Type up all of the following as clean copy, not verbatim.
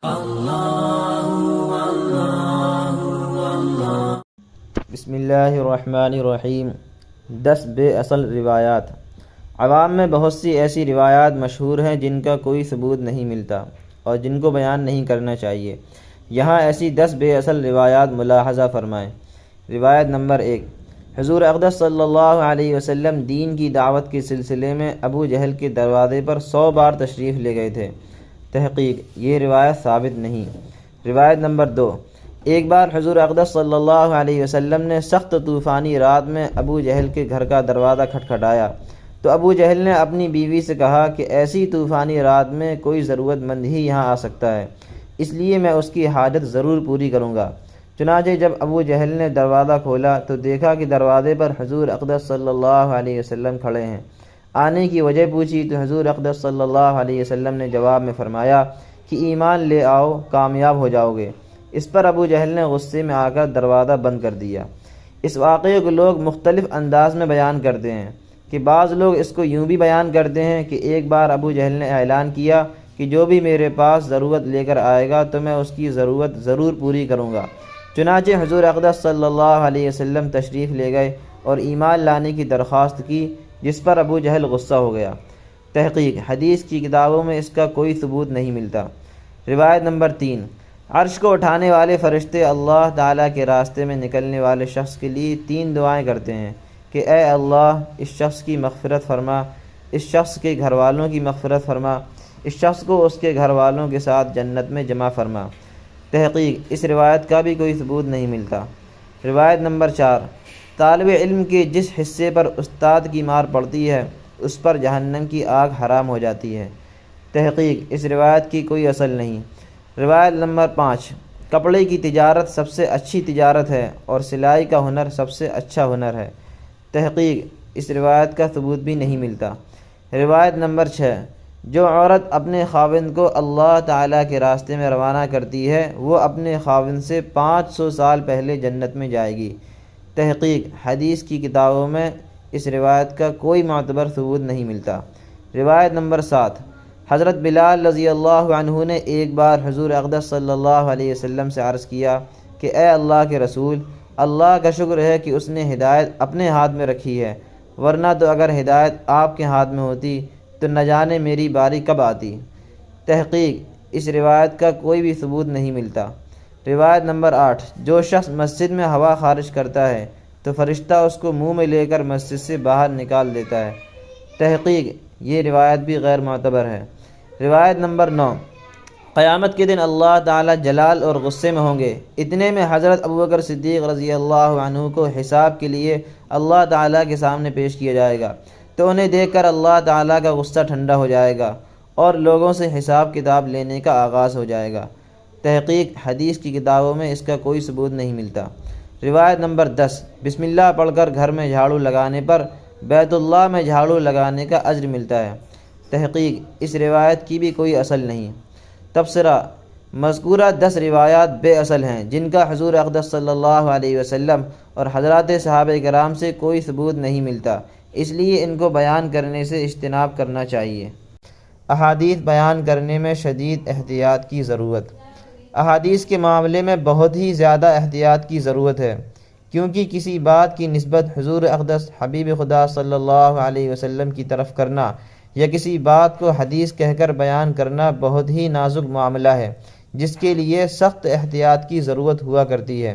بسم اللہ الرحمن الرحیم۔ 10 بے اصل روایات۔ عوام میں بہت سی ایسی روایات مشہور ہیں جن کا کوئی ثبوت نہیں ملتا اور جن کو بیان نہیں کرنا چاہیے۔ یہاں ایسی 10 بے اصل روایات ملاحظہ فرمائیں۔ روایت نمبر 1۔ حضور اقدس صلی اللہ علیہ وسلم دین کی دعوت کے سلسلے میں ابو جہل کے دروازے پر 100 بار تشریف لے گئے تھے۔ تحقیق، یہ روایت ثابت نہیں۔ روایت نمبر 2۔ ایک بار حضور اقدس صلی اللہ علیہ وسلم نے سخت طوفانی رات میں ابو جہل کے گھر کا دروازہ کھٹکھٹایا تو ابو جہل نے اپنی بیوی سے کہا کہ ایسی طوفانی رات میں کوئی ضرورت مند ہی یہاں آ سکتا ہے، اس لیے میں اس کی حاجت ضرور پوری کروں گا۔ چنانچہ جب ابو جہل نے دروازہ کھولا تو دیکھا کہ دروازے پر حضور اقدس صلی اللہ علیہ وسلم کھڑے ہیں۔ آنے کی وجہ پوچھی تو حضور اقدس صلی اللہ علیہ وسلم نے جواب میں فرمایا کہ ایمان لے آؤ، کامیاب ہو جاؤ گے۔ اس پر ابو جہل نے غصے میں آ کر دروازہ بند کر دیا۔ اس واقعے کو لوگ مختلف انداز میں بیان کرتے ہیں کہ بعض لوگ اس کو یوں بھی بیان کرتے ہیں کہ ایک بار ابو جہل نے اعلان کیا کہ جو بھی میرے پاس ضرورت لے کر آئے گا تو میں اس کی ضرورت ضرور پوری کروں گا۔ چنانچہ حضور اقدس صلی اللہ علیہ وسلم تشریف لے گئے اور ایمان لانے کی درخواست کی، جس پر ابو جہل غصہ ہو گیا۔ تحقیق، حدیث کی کتابوں میں اس کا کوئی ثبوت نہیں ملتا۔ روایت نمبر 3۔ عرش کو اٹھانے والے فرشتے اللہ تعالیٰ کے راستے میں نکلنے والے شخص کے لیے 3 دعائیں کرتے ہیں کہ اے اللہ، اس شخص کی مغفرت فرما، اس شخص کے گھر والوں کی مغفرت فرما، اس شخص کو اس کے گھر والوں کے ساتھ جنت میں جمع فرما۔ تحقیق، اس روایت کا بھی کوئی ثبوت نہیں ملتا۔ روایت نمبر 4۔ طالب علم کے جس حصے پر استاد کی مار پڑتی ہے اس پر جہنم کی آگ حرام ہو جاتی ہے۔ تحقیق، اس روایت کی کوئی اصل نہیں۔ روایت نمبر 5۔ کپڑے کی تجارت سب سے اچھی تجارت ہے اور سلائی کا ہنر سب سے اچھا ہنر ہے۔ تحقیق، اس روایت کا ثبوت بھی نہیں ملتا۔ روایت نمبر 6۔ جو عورت اپنے خاوند کو اللہ تعالیٰ کے راستے میں روانہ کرتی ہے وہ اپنے خاوند سے 500 سال پہلے جنت میں جائے گی۔ تحقیق، حدیث کی کتابوں میں اس روایت کا کوئی معتبر ثبوت نہیں ملتا۔ روایت نمبر 7۔ حضرت بلال رضی اللہ عنہ نے ایک بار حضور اقدس صلی اللہ علیہ وسلم سے عرض کیا کہ اے اللہ کے رسول، اللہ کا شکر ہے کہ اس نے ہدایت اپنے ہاتھ میں رکھی ہے، ورنہ تو اگر ہدایت آپ کے ہاتھ میں ہوتی تو نہ جانے میری باری کب آتی۔ تحقیق، اس روایت کا کوئی بھی ثبوت نہیں ملتا۔ روایت نمبر 8۔ جو شخص مسجد میں ہوا خارج کرتا ہے تو فرشتہ اس کو منہ میں لے کر مسجد سے باہر نکال دیتا ہے۔ تحقیق، یہ روایت بھی غیر معتبر ہے۔ روایت نمبر 9۔ قیامت کے دن اللہ تعالیٰ جلال اور غصے میں ہوں گے، اتنے میں حضرت ابوبکر صدیق رضی اللہ عنہ کو حساب کے لیے اللہ تعالیٰ کے سامنے پیش کیا جائے گا تو انہیں دیکھ کر اللہ تعالیٰ کا غصہ ٹھنڈا ہو جائے گا اور لوگوں سے حساب کتاب لینے کا آغاز ہو جائے گا۔ تحقیق، حدیث کی کتابوں میں اس کا کوئی ثبوت نہیں ملتا۔ روایت نمبر 10۔ بسم اللہ پڑھ کر گھر میں جھاڑو لگانے پر بیت اللہ میں جھاڑو لگانے کا اجر ملتا ہے۔ تحقیق، اس روایت کی بھی کوئی اصل نہیں۔ تبصرہ، مذکورہ 10 روایات بے اصل ہیں جن کا حضور اقدس صلی اللہ علیہ وسلم اور حضرات صحابہ کرام سے کوئی ثبوت نہیں ملتا، اس لیے ان کو بیان کرنے سے اجتناب کرنا چاہیے۔ احادیث بیان کرنے میں شدید احتیاط کی ضرورت۔ احادیث کے معاملے میں بہت ہی زیادہ احتیاط کی ضرورت ہے، کیونکہ کسی بات کی نسبت حضور اقدس حبیب خدا صلی اللہ علیہ وسلم کی طرف کرنا یا کسی بات کو حدیث کہہ کر بیان کرنا بہت ہی نازک معاملہ ہے، جس کے لیے سخت احتیاط کی ضرورت ہوا کرتی ہے۔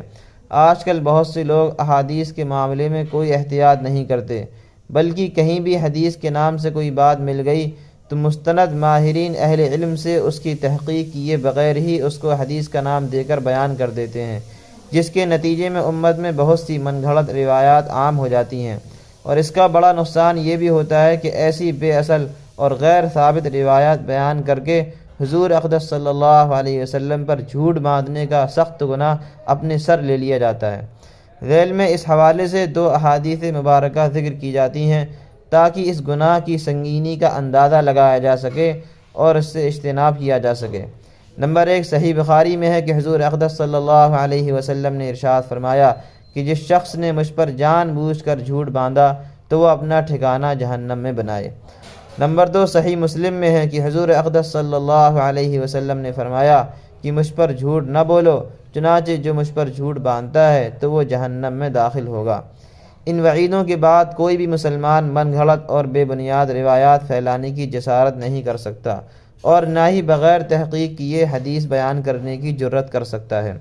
آج کل بہت سے لوگ احادیث کے معاملے میں کوئی احتیاط نہیں کرتے، بلکہ کہیں بھی حدیث کے نام سے کوئی بات مل گئی تو مستند ماہرین اہل علم سے اس کی تحقیق کیے بغیر ہی اس کو حدیث کا نام دے کر بیان کر دیتے ہیں، جس کے نتیجے میں امت میں بہت سی من گھڑت روایات عام ہو جاتی ہیں، اور اس کا بڑا نقصان یہ بھی ہوتا ہے کہ ایسی بے اصل اور غیر ثابت روایات بیان کر کے حضور اقدس صلی اللہ علیہ وسلم پر جھوٹ باندھنے کا سخت گناہ اپنے سر لے لیا جاتا ہے۔ ذیل میں اس حوالے سے 2 احادیث مبارکہ ذکر کی جاتی ہیں تاکہ اس گناہ کی سنگینی کا اندازہ لگایا جا سکے اور اس سے اجتناب کیا جا سکے۔ نمبر 1، صحیح بخاری میں ہے کہ حضور اقدس صلی اللہ علیہ وسلم نے ارشاد فرمایا کہ جس شخص نے مجھ پر جان بوجھ کر جھوٹ باندھا تو وہ اپنا ٹھکانہ جہنم میں بنائے۔ نمبر 2، صحیح مسلم میں ہے کہ حضور اقدس صلی اللہ علیہ وسلم نے فرمایا کہ مجھ پر جھوٹ نہ بولو، چنانچہ جو مجھ پر جھوٹ باندھتا ہے تو وہ جہنم میں داخل ہوگا۔ ان وعیدوں کے بعد کوئی بھی مسلمان من گھڑت اور بے بنیاد روایات پھیلانے کی جسارت نہیں کر سکتا، اور نہ ہی بغیر تحقیق کیے حدیث بیان کرنے کی جرات کر سکتا ہے۔